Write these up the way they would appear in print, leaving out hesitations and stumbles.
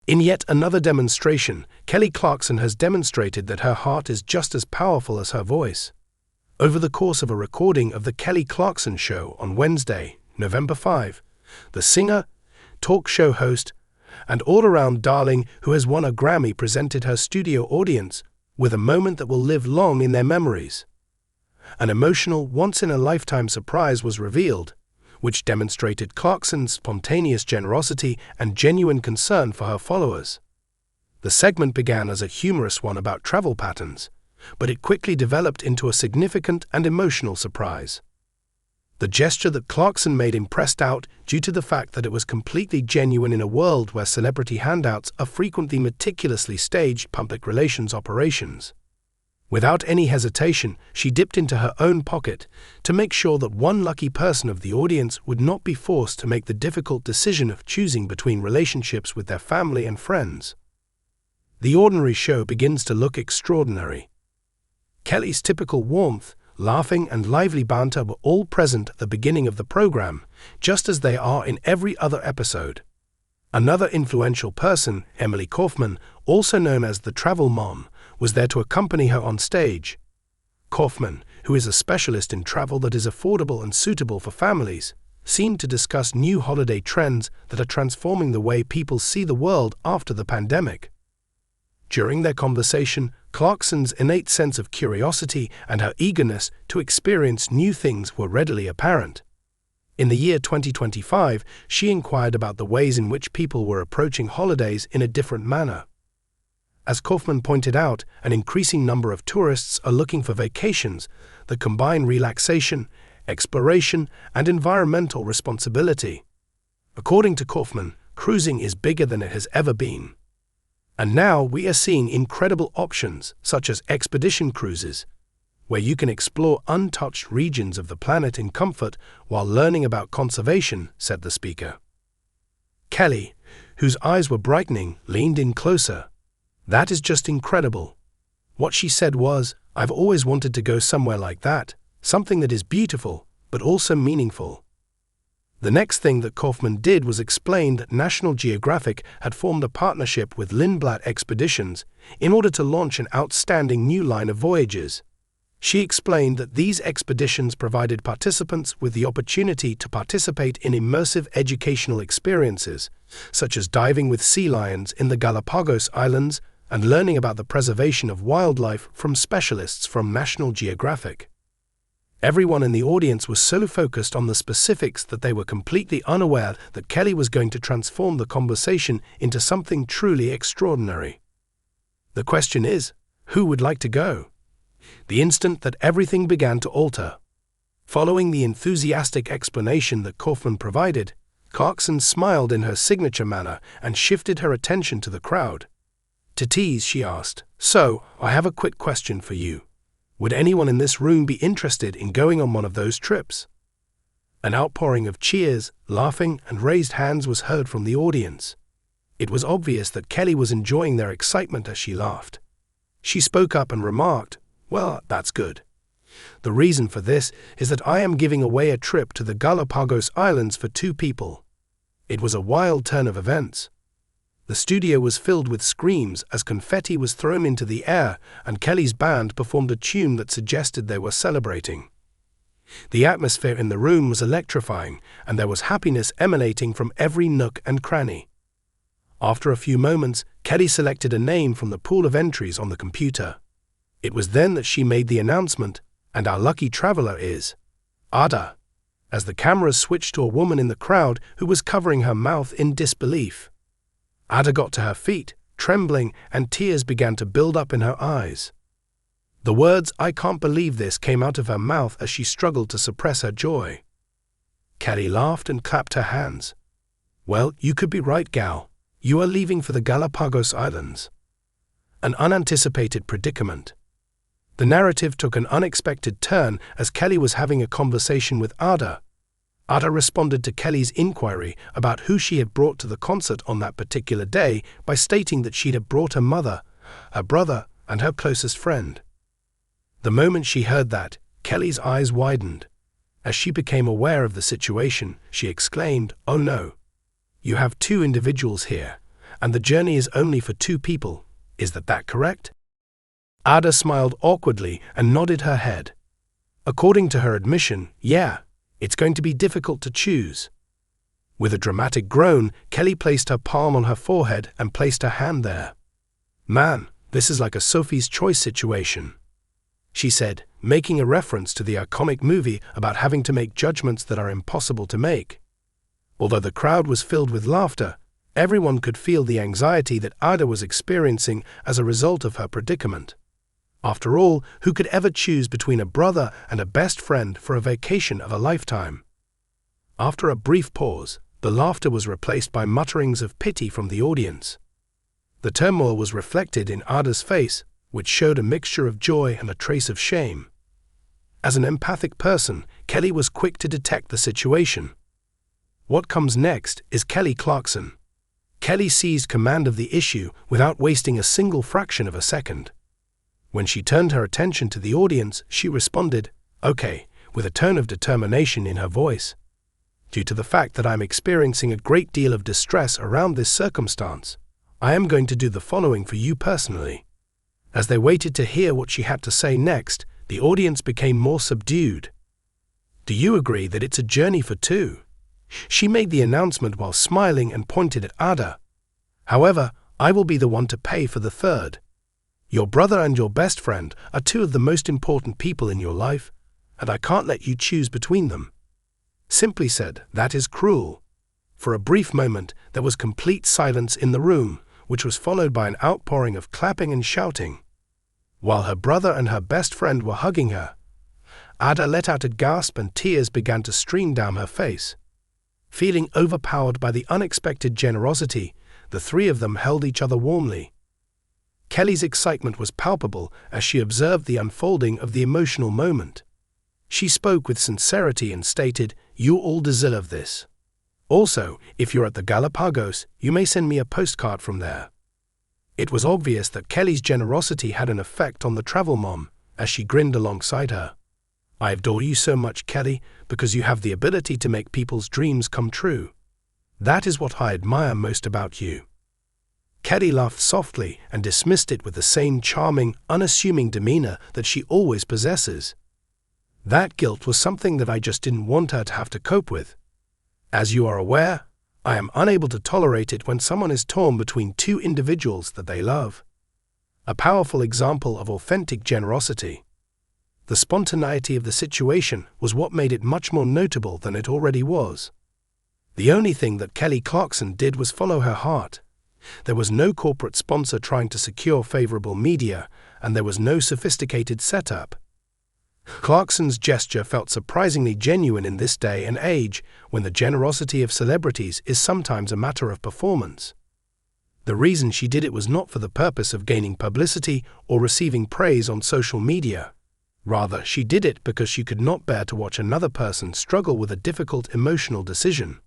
In yet another demonstration, Kelly Clarkson has demonstrated that her heart is just as powerful as her voice. Over the course of a recording of The Kelly Clarkson Show on Wednesday, November 5, the singer, talk show host, and all-around darling who has won a Grammy presented her studio audience with a moment that will live long in their memories. An emotional, once-in-a-lifetime surprise was revealed, which demonstrated Clarkson's spontaneous generosity and genuine concern for her followers. The segment began as a humorous one about travel patterns, but it quickly developed into a significant and emotional surprise. The gesture that Clarkson made impressed out due to the fact that it was completely genuine in a world where celebrity handouts are frequently meticulously staged public relations operations. Without any hesitation, she dipped into her own pocket to make sure that one lucky person of the audience would not be forced to make the difficult decision of choosing between relationships with their family and friends. The ordinary show begins to look extraordinary. Kelly's typical warmth, laughing and lively banter were all present at the beginning of the program, just as they are in every other episode. Another influential person, Emily Kaufman, also known as the Travel Mom, was there to accompany her on stage. Kaufman, who is a specialist in travel that is affordable and suitable for families, seemed to discuss new holiday trends that are transforming the way people see the world after the pandemic. During their conversation, Clarkson's innate sense of curiosity and her eagerness to experience new things were readily apparent. In the year 2025, she inquired about the ways in which people were approaching holidays in a different manner. As Kaufman pointed out, an increasing number of tourists are looking for vacations that combine relaxation, exploration, and environmental responsibility. According to Kaufman, cruising is bigger than it has ever been. And now we are seeing incredible options, such as expedition cruises, where you can explore untouched regions of the planet in comfort while learning about conservation, said the speaker. Kelly, whose eyes were brightening, leaned in closer. That is just incredible. What she said was, I've always wanted to go somewhere like that, something that is beautiful, but also meaningful. The next thing that Kaufman did was explain that National Geographic had formed a partnership with Lindblad Expeditions in order to launch an outstanding new line of voyages. She explained that these expeditions provided participants with the opportunity to participate in immersive educational experiences, such as diving with sea lions in the Galapagos Islands and learning about the preservation of wildlife from specialists from National Geographic. Everyone in the audience was so focused on the specifics that they were completely unaware that Kelly was going to transform the conversation into something truly extraordinary. The question is, who would like to go? The instant that everything began to alter. Following the enthusiastic explanation that Kaufman provided, Clarkson smiled in her signature manner and shifted her attention to the crowd. To tease, she asked, "So, I have a quick question for you. Would anyone in this room be interested in going on one of those trips?" An outpouring of cheers, laughing, and raised hands was heard from the audience. It was obvious that Kelly was enjoying their excitement as she laughed. She spoke up and remarked, "Well, that's good. The reason for this is that I am giving away a trip to the Galapagos Islands for 2 people. It was a wild turn of events. The studio was filled with screams as confetti was thrown into the air and Kelly's band performed a tune that suggested they were celebrating. The atmosphere in the room was electrifying, and there was happiness emanating from every nook and cranny. After a few moments, Kelly selected a name from the pool of entries on the computer. It was then that she made the announcement, "And our lucky traveler is Ada," as the cameras switched to a woman in the crowd who was covering her mouth in disbelief. Ada got to her feet, trembling, and tears began to build up in her eyes. The words, "I can't believe this," came out of her mouth as she struggled to suppress her joy. Kelly laughed and clapped her hands. "Well, you could be right, gal. You are leaving for the Galapagos Islands." An unanticipated predicament. The narrative took an unexpected turn as Kelly was having a conversation with Ada. Ada responded to Kelly's inquiry about who she had brought to the concert on that particular day by stating that she had brought her mother, her brother, and her closest friend. The moment she heard that, Kelly's eyes widened. As she became aware of the situation, she exclaimed, "Oh no! You have 2 individuals here, and the journey is only for 2 people. Is that correct? Ada smiled awkwardly and nodded her head. According to her admission, yeah, it's going to be difficult to choose. With a dramatic groan, Kelly placed her palm on her forehead and placed her hand there. Man, this is like a Sophie's Choice situation, she said, making a reference to the iconic movie about having to make judgments that are impossible to make. Although the crowd was filled with laughter, everyone could feel the anxiety that Ada was experiencing as a result of her predicament. After all, who could ever choose between a brother and a best friend for a vacation of a lifetime? After a brief pause, the laughter was replaced by mutterings of pity from the audience. The turmoil was reflected in Ada's face, which showed a mixture of joy and a trace of shame. As an empathic person, Kelly was quick to detect the situation. What comes next is Kelly Clarkson. Kelly seized command of the issue without wasting a single fraction of a second. When she turned her attention to the audience, she responded, "Okay," with a tone of determination in her voice. "Due to the fact that I'm experiencing a great deal of distress around this circumstance, I am going to do the following for you personally." As they waited to hear what she had to say next, the audience became more subdued. "Do you agree that it's a journey for 2? She made the announcement while smiling and pointed at Ada. "However, I will be the one to pay for the 3rd. Your brother and your best friend are 2 of the most important people in your life, and I can't let you choose between them." Simply said, that is cruel. For a brief moment, there was complete silence in the room, which was followed by an outpouring of clapping and shouting. While her brother and her best friend were hugging her, Ada let out a gasp and tears began to stream down her face. Feeling overpowered by the unexpected generosity, the 3 of them held each other warmly. Kelly's excitement was palpable as she observed the unfolding of the emotional moment. She spoke with sincerity and stated, "You all deserve this. Also, if you're at the Galapagos, you may send me a postcard from there." It was obvious that Kelly's generosity had an effect on the travel mom, as she grinned alongside her. "I adore you so much, Kelly, because you have the ability to make people's dreams come true. That is what I admire most about you." Kelly laughed softly and dismissed it with the same charming, unassuming demeanor that she always possesses. That guilt was something that I just didn't want her to have to cope with. As you are aware, I am unable to tolerate it when someone is torn between 2 individuals that they love. A powerful example of authentic generosity. The spontaneity of the situation was what made it much more notable than it already was. The only thing that Kelly Clarkson did was follow her heart. There was no corporate sponsor trying to secure favorable media, and there was no sophisticated setup. Clarkson's gesture felt surprisingly genuine in this day and age when the generosity of celebrities is sometimes a matter of performance. The reason she did it was not for the purpose of gaining publicity or receiving praise on social media. Rather, she did it because she could not bear to watch another person struggle with a difficult emotional decision.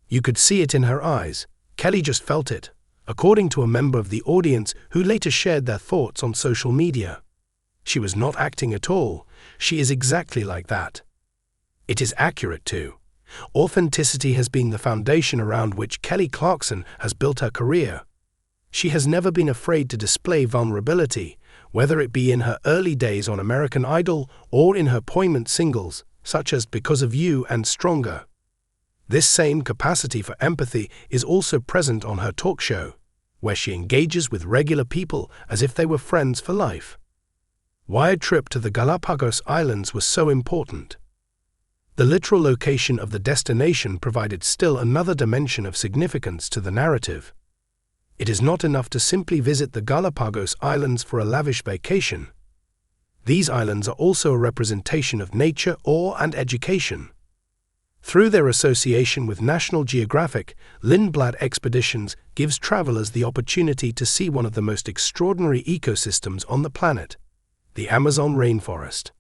You could see it in her eyes. Kelly just felt it, according to a member of the audience who later shared their thoughts on social media. She was not acting at all. She is exactly like that. It is accurate too. Authenticity has been the foundation around which Kelly Clarkson has built her career. She has never been afraid to display vulnerability, whether it be in her early days on American Idol or in her poignant singles, such as Because of You and Stronger. This same capacity for empathy is also present on her talk show, where she engages with regular people as if they were friends for life. Why a trip to the Galapagos Islands was so important. The literal location of the destination provided still another dimension of significance to the narrative. It is not enough to simply visit the Galapagos Islands for a lavish vacation. These islands are also a representation of nature, awe, and education. Through their association with National Geographic, Lindblad Expeditions gives travelers the opportunity to see one of the most extraordinary ecosystems on the planet, the Amazon rainforest.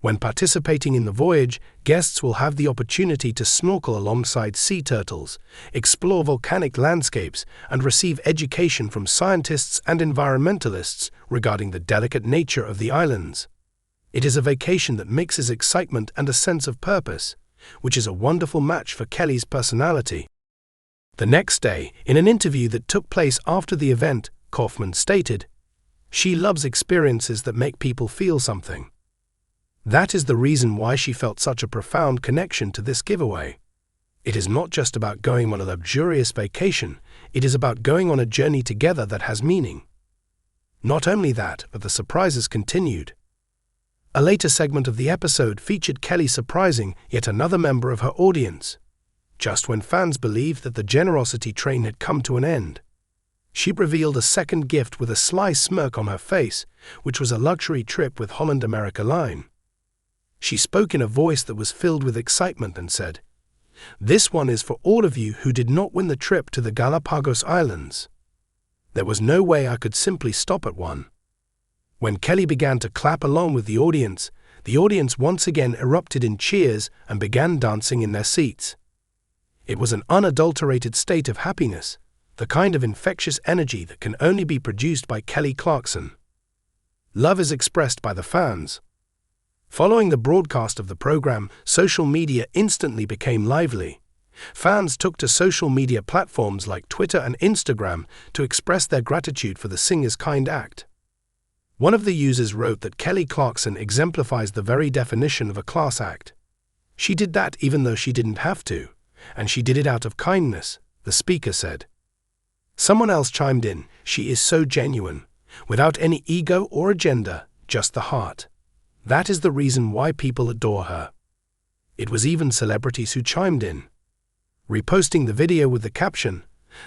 When participating in the voyage, guests will have the opportunity to snorkel alongside sea turtles, explore volcanic landscapes, and receive education from scientists and environmentalists regarding the delicate nature of the islands. It is a vacation that mixes excitement and a sense of purpose, which is a wonderful match for Kelly's personality. The next day, in an interview that took place after the event, Kaufman stated, "She loves experiences that make people feel something. That is the reason why she felt such a profound connection to this giveaway. It is not just about going on a luxurious vacation, it is about going on a journey together that has meaning." Not only that, but the surprises continued. A later segment of the episode featured Kelly surprising yet another member of her audience. Just when fans believed that the generosity train had come to an end, she revealed a second gift with a sly smirk on her face, which was a luxury trip with Holland America Line. She spoke in a voice that was filled with excitement and said, "This one is for all of you who did not win the trip to the Galapagos Islands." There was no way I could simply stop at one. When Kelly began to clap along with the audience once again erupted in cheers and began dancing in their seats. It was an unadulterated state of happiness, the kind of infectious energy that can only be produced by Kelly Clarkson. Love is expressed by the fans. Following the broadcast of the program, social media instantly became lively. Fans took to social media platforms like Twitter and Instagram to express their gratitude for the singer's kind act. One of the users wrote that Kelly Clarkson exemplifies the very definition of a class act. "She did that even though she didn't have to, and she did it out of kindness," the speaker said. Someone else chimed in, "She is so genuine, without any ego or agenda, just the heart. That is the reason why people adore her." It was even celebrities who chimed in, reposting the video with the caption,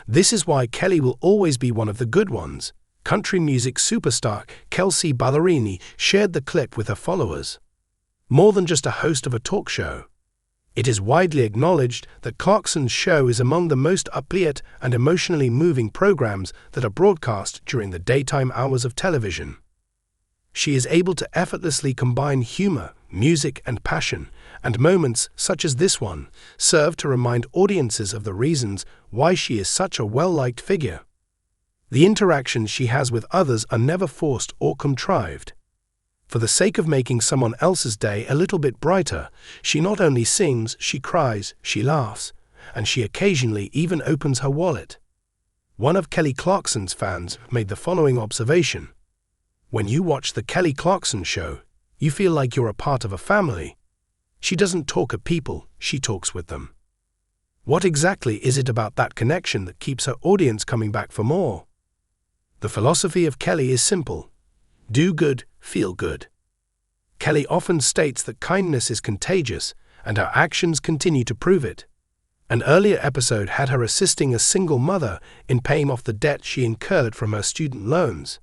"This is why Kelly will always be one of the good ones." Country music superstar Kelsey Ballerini shared the clip with her followers. More than just a host of a talk show, it is widely acknowledged that Clarkson's show is among the most upbeat and emotionally moving programs that are broadcast during the daytime hours of television. She is able to effortlessly combine humor, music, and passion, and moments such as this one serve to remind audiences of the reasons why she is such a well-liked figure. The interactions she has with others are never forced or contrived. For the sake of making someone else's day a little bit brighter, she not only sings, she cries, she laughs, and she occasionally even opens her wallet. One of Kelly Clarkson's fans made the following observation: "When you watch the Kelly Clarkson show, you feel like you're a part of a family. She doesn't talk at people, she talks with them." What exactly is it about that connection that keeps her audience coming back for more? The philosophy of Kelly is simple: do good, feel good. Kelly often states that kindness is contagious, and her actions continue to prove it. An earlier episode had her assisting a single mother in paying off the debt she incurred from her student loans.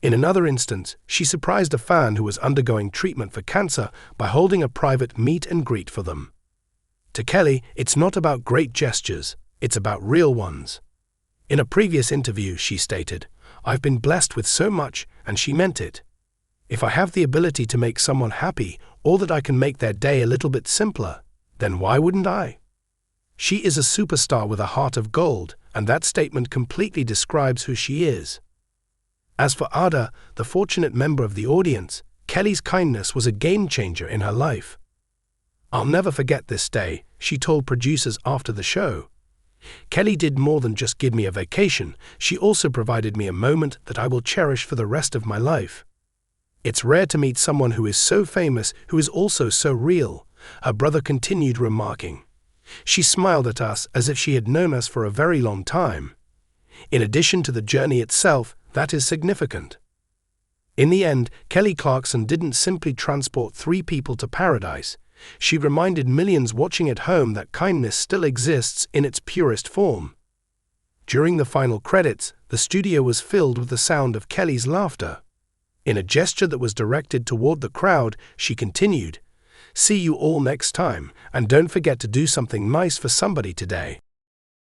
In another instance, she surprised a fan who was undergoing treatment for cancer by holding a private meet and greet for them. To Kelly, it's not about great gestures, it's about real ones. In a previous interview, she stated, "I've been blessed with so much, and she meant it. If I have the ability to make someone happy, or that I can make their day a little bit simpler, then why wouldn't I?" She is a superstar with a heart of gold, and that statement completely describes who she is. As for Ada, the fortunate member of the audience, Kelly's kindness was a game-changer in her life. "I'll never forget this day," she told producers after the show. "Kelly did more than just give me a vacation, she also provided me a moment that I will cherish for the rest of my life." It's rare to meet someone who is so famous who is also so real, her brother continued, remarking. She smiled at us as if she had known us for a very long time. In addition to the journey itself, that is significant. In the end, Kelly Clarkson didn't simply transport 3 people to paradise. She reminded millions watching at home that kindness still exists in its purest form. During the final credits, the studio was filled with the sound of Kelly's laughter. In a gesture that was directed toward the crowd, she continued, "See you all next time, and don't forget to do something nice for somebody today."